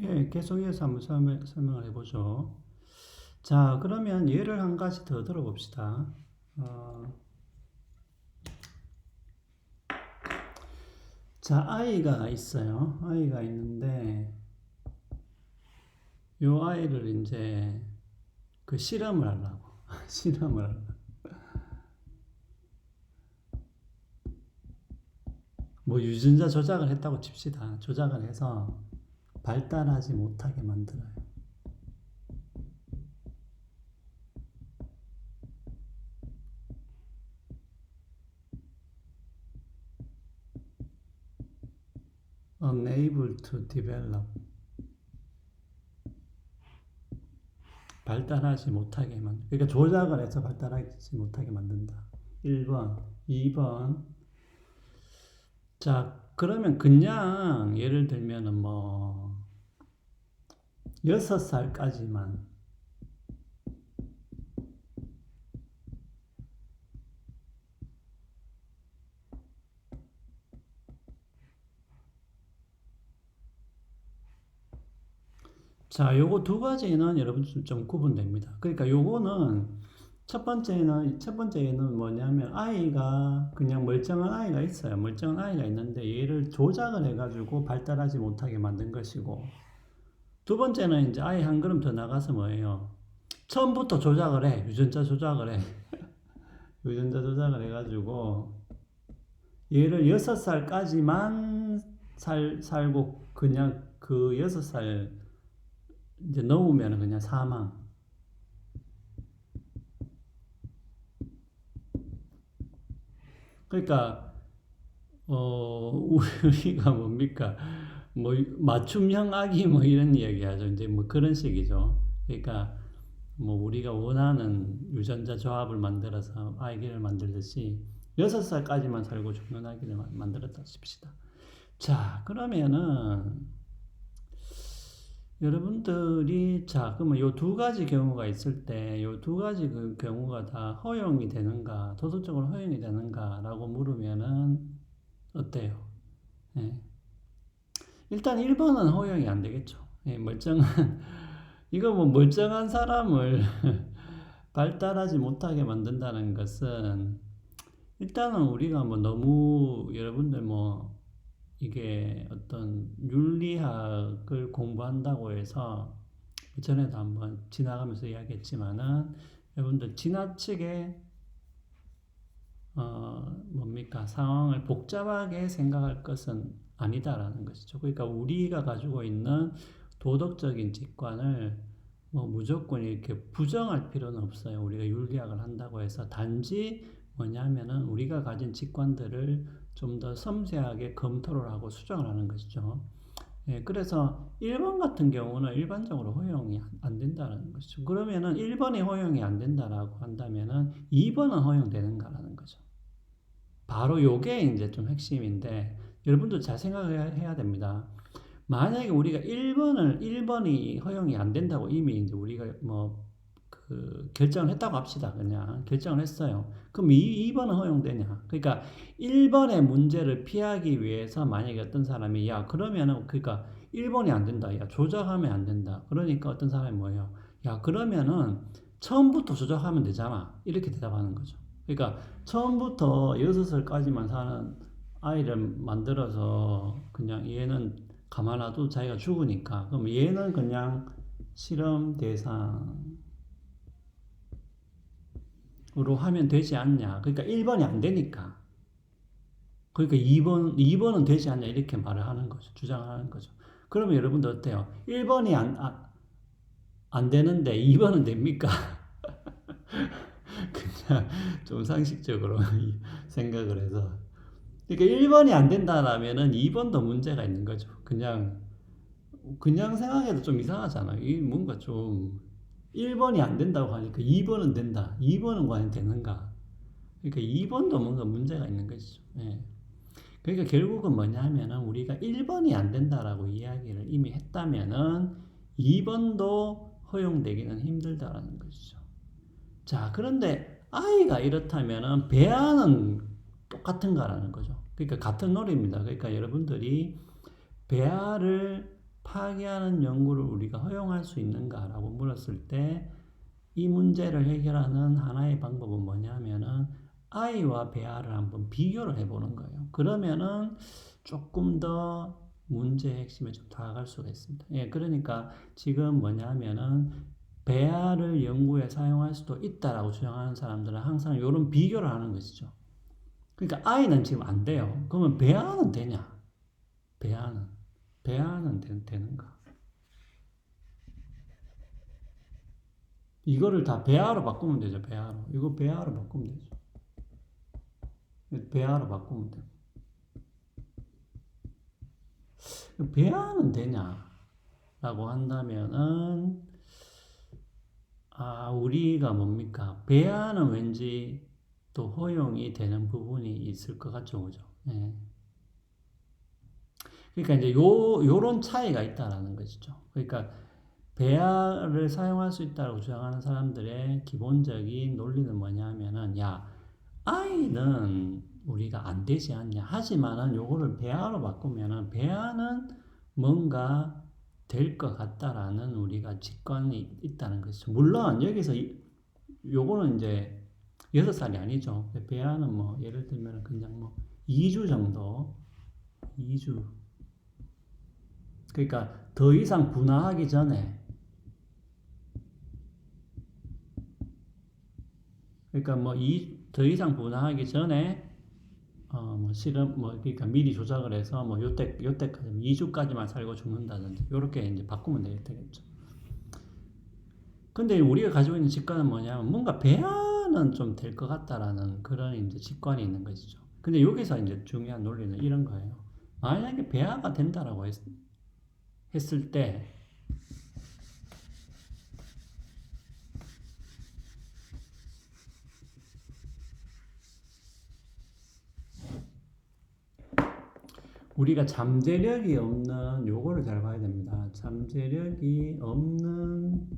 예, 계속해서 한번 설명을 해보죠. 자, 그러면 예를 한 가지 더 들어봅시다. 어, 자, 아이가 있어요. 아이가 있는데, 요 아이를 이제 그 실험을 하려고. 실험을 하려고. 뭐 유전자 조작을 했다고 칩시다. 조작을 해서 발달하지 못하게 만들어요. Unable to develop. 발달하지 못하게 그러니까 조작을 해서 발달하지 못하게 만든다. 1번, 2번. 자, 그러면 그냥 예를 들면은 뭐 6살까지만 자, 요거 두 가지는 여러분 좀 구분됩니다. 그러니까 요거는 첫 번째는 뭐냐면 아이가 그냥 멀쩡한 아이가 있어요. 멀쩡한 아이가 있는데 얘를 조작을 해가지고 발달하지 못하게 만든 것이고 두 번째는 이제 아이 한 걸음 더 나가서 뭐예요? 처음부터 조작을 해. 유전자 조작을 해. 유전자 조작을 해가지고 얘를 6살까지만 살고 그냥 그 6살 이제 넘으면 그냥 사망. 그러니까 우리가 뭡니까? 뭐 맞춤형 아기 뭐 이런 이야기 하죠. 이제 뭐 그런 식이죠. 그러니까 뭐 우리가 원하는 유전자 조합을 만들어서 아기를 만들듯이 6살까지만 살고 죽는 아기를 만들었다 칩시다. 자, 그러면은 여러분들이 자, 그러면 요 두 가지 경우가 있을 때 요 두 가지 그 경우가 다 허용이 되는가, 도덕적으로 허용이 되는가라고 물으면은 어때요? 예. 일단 1번은 허용이 안 되겠죠. 예, 이거 뭐 멀쩡한 사람을 발달하지 못하게 만든다는 것은 일단은 우리가 뭐 너무 여러분들 뭐 이게 어떤 윤리학을 공부한다고 해서 전에도 한번 지나가면서 이야기했지만은 여러분들 지나치게 뭡니까 상황을 복잡하게 생각할 것은 아니다라는 것이죠. 그러니까 우리가 가지고 있는 도덕적인 직관을 뭐 무조건 이렇게 부정할 필요는 없어요. 우리가 윤리학을 한다고 해서 단지 뭐냐면은 우리가 가진 직관들을 좀 더 섬세하게 검토를 하고 수정을 하는 것이죠. 예, 그래서 1번 같은 경우는 일반적으로 허용이 안 된다는 것이죠. 그러면은 1번이 허용이 안 된다라고 한다면은 2번은 허용되는가라는 거죠. 바로 요게 이제 좀 핵심인데 여러분도 잘 생각해야 됩니다. 만약에 우리가 1번이 허용이 안 된다고 이미 이제 우리가 뭐 그 결정을 했다고 합시다. 그냥 결정을 했어요. 그럼 2번은 허용되냐? 그러니까 1번의 문제를 피하기 위해서 만약에 어떤 사람이 야 그러면은 그러니까 1번이 안 된다. 야 조작하면 안 된다. 그러니까 어떤 사람이 뭐예요? 야 그러면은 처음부터 조작하면 되잖아. 이렇게 대답하는 거죠. 그러니까 처음부터 6살까지만 사는 아이를 만들어서 그냥 얘는 가만 놔도 자기가 죽으니까 그럼 얘는 그냥 실험 대상으로 하면 되지 않냐. 그러니까 1번이 안 되니까. 그러니까 2번은 되지 않냐. 이렇게 말을 하는 거죠. 주장을 하는 거죠. 그러면 여러분들 어때요? 1번이 안 되는데 2번은 됩니까? 그냥 좀 상식적으로 생각을 해서. 그러니까 1번이 안 된다라면은 2번도 문제가 있는 거죠. 그냥 생각해도 좀 이상하잖아. 이 뭔가 좀 1번이 안 된다고 하니까 2번은 된다. 2번은 과연 되는가? 그러니까 2번도 뭔가 문제가 있는 것이죠. 예. 그러니까 결국은 뭐냐 하면은 우리가 1번이 안 된다라고 이야기를 이미 했다면은 2번도 허용되기는 힘들다라는 것이죠. 자, 그런데 아이가 이렇다면은 배아는 똑같은가라는 거죠. 그러니까 같은 논리입니다. 그러니까 여러분들이 배아를 파괴하는 연구를 우리가 허용할 수 있는가라고 물었을 때 이 문제를 해결하는 하나의 방법은 뭐냐면은 I와 배아를 한번 비교를 해보는 거예요. 그러면은 조금 더 문제의 핵심에 좀 다가갈 수가 있습니다. 예, 그러니까 지금 뭐냐면은 배아를 연구에 사용할 수도 있다라고 주장하는 사람들은 항상 이런 비교를 하는 것이죠. 그러니까 I는 지금 안 돼요. 그러면 배아는 되냐? 배아는 되는가? 이거를 다 배아로 바꾸면 되죠. 배아로. 이거 배아로 바꾸면 되죠. 배아로 바꾸면 돼요. 배아는 되냐? 라고 한다면은, 우리가 뭡니까? 배아는 왠지 또 허용이 되는 부분이 있을 것 같죠. 그죠? 예. 그러니까 이제 요런 차이가 있다라는 것이죠. 그러니까 배아를 사용할 수 있다고 주장하는 사람들의 기본적인 논리는 뭐냐면은, 야, I는 우리가 안 되지 않냐. 하지만은 요거를 배아로 바꾸면은 배아는 뭔가 될 것 같다라는 우리가 직관이 있다는 것이죠. 물론 여기서 요거는 이제 6살이 아니죠. 배아는 뭐 예를 들면 그냥 뭐 2주 정도 2주 그러니까 더 이상 분화하기 전에 그러니까 뭐 더 이상 분화하기 전에 뭐 실험 그러니까 미리 조작을 해서 뭐 요때까지 2주까지만 살고 죽는다든지 요렇게 이제 바꾸면 되겠죠. 근데 우리가 가지고 있는 직관은 뭐냐면 뭔가 배아는 좀 될 것 같다라는 그런 이제 직관이 있는 것이죠. 근데 여기서 이제 중요한 논리는 이런 거예요. 만약에 배아가 된다라고 했을 때 우리가 잠재력이 없는 요거를 잘 봐야 됩니다. 잠재력이 없는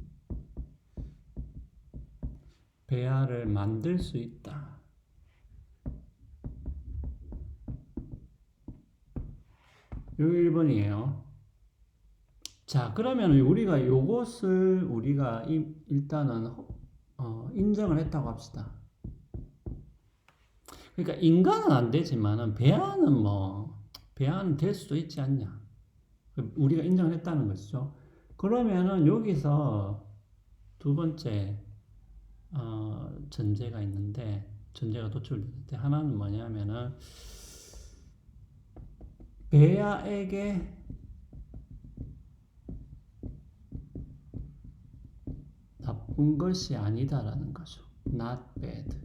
배아를 만들 수 있다. 요 1번이에요. 자, 그러면 우리가 요것을 우리가 일단은 인정을 했다고 합시다. 그러니까 인간은 안 되지만은 배아는 될 수도 있지 않냐. 우리가 인정을 했다는 것이죠. 그러면은 여기서 두 번째 전제가 있는데 전제가 도출되는데 하나는 뭐냐면은 배아에게 나쁜 것이 아니다라는 거죠. Not bad.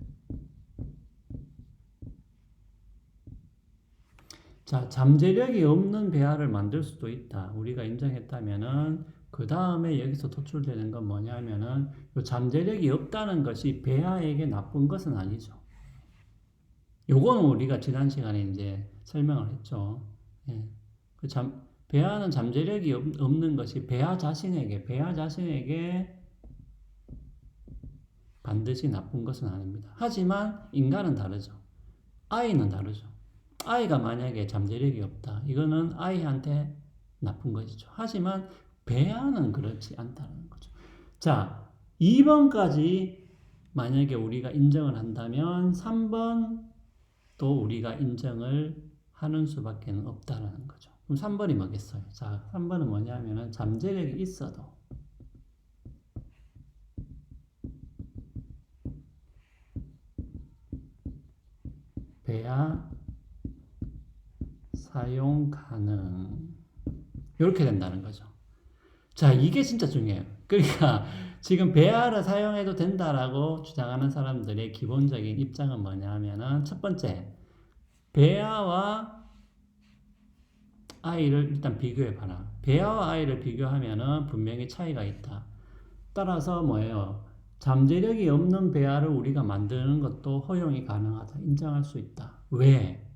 자, 잠재력이 없는 배아를 만들 수도 있다. 우리가 인정했다면은 그 다음에 여기서 도출되는 건 뭐냐면은 요 잠재력이 없다는 것이 배아에게 나쁜 것은 아니죠. 요거는 우리가 지난 시간에 이제 설명을 했죠. 예. 배아는 잠재력이 없는 것이 배아 자신에게 반드시 나쁜 것은 아닙니다. 하지만 인간은 다르죠. 아이는 다르죠. 아이가 만약에 잠재력이 없다. 이거는 아이한테 나쁜 것이죠. 하지만 배아는 그렇지 않다는 거죠. 자, 2번까지 만약에 우리가 인정을 한다면 3번 또 우리가 인정을 하는 수밖에 없다는 거죠. 그럼 3번이 뭐겠어요? 자, 3번은 뭐냐면은 잠재력이 있어도 배아 사용 가능. 이렇게 된다는 거죠. 자, 이게 진짜 중요해요. 그러니까 지금 배아를 사용해도 된다라고 주장하는 사람들의 기본적인 입장은 뭐냐 하면은 첫 번째, 배아와 아이를 일단 비교해 봐라. 배아와 아이를 비교하면은 분명히 차이가 있다. 따라서 뭐예요? 잠재력이 없는 배아를 우리가 만드는 것도 허용이 가능하다. 인정할 수 있다. 왜?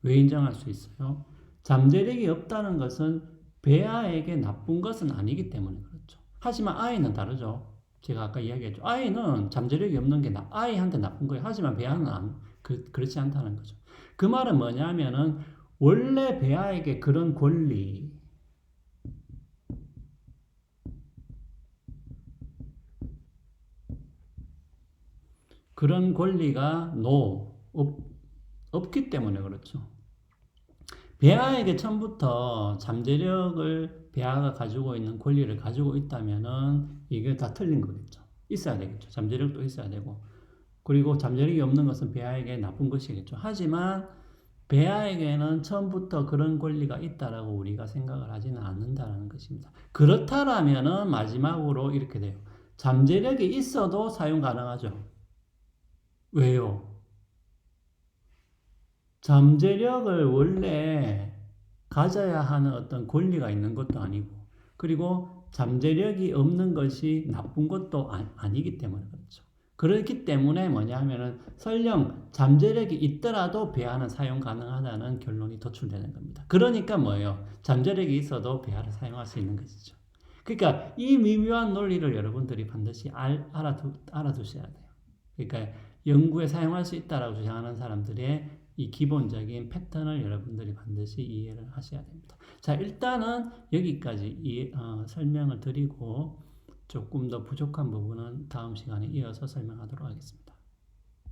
왜 인정할 수 있어요? 잠재력이 없다는 것은 배아에게 나쁜 것은 아니기 때문에 그렇죠. 하지만 아이는 다르죠. 제가 아까 이야기했죠. 아이는 잠재력이 없는 게 아이한테 나쁜 거예요. 하지만 배아는 그렇지 않다는 거죠. 그 말은 뭐냐면은 원래 배아에게 그런 권리, 그런 권리가 없기 때문에 그렇죠. 배아에게 처음부터 잠재력을 배아가 가지고 있는 권리를 가지고 있다면은 이게 다 틀린 거겠죠. 있어야 되겠죠. 잠재력도 있어야 되고. 그리고 잠재력이 없는 것은 배아에게 나쁜 것이겠죠. 하지만 배아에게는 처음부터 그런 권리가 있다라고 우리가 생각을 하지는 않는다라는 것입니다. 그렇다라면은 마지막으로 이렇게 돼요. 잠재력이 있어도 사용 가능하죠. 왜요? 잠재력을 원래 가져야 하는 어떤 권리가 있는 것도 아니고, 그리고 잠재력이 없는 것이 나쁜 것도 아니기 때문에 그렇죠. 그렇기 때문에 뭐냐 하면은 설령 잠재력이 있더라도 배아는 사용 가능하다는 결론이 도출되는 겁니다. 그러니까 뭐예요? 잠재력이 있어도 배아를 사용할 수 있는 것이죠. 그러니까 이 미묘한 논리를 여러분들이 반드시 알아두셔야 돼요. 그러니까 연구에 사용할 수 있다라고 주장하는 사람들의 이 기본적인 패턴을 여러분들이 반드시 이해를 하셔야 됩니다. 자, 일단은 여기까지 설명을 드리고 조금 더 부족한 부분은 다음 시간에 이어서 설명하도록 하겠습니다.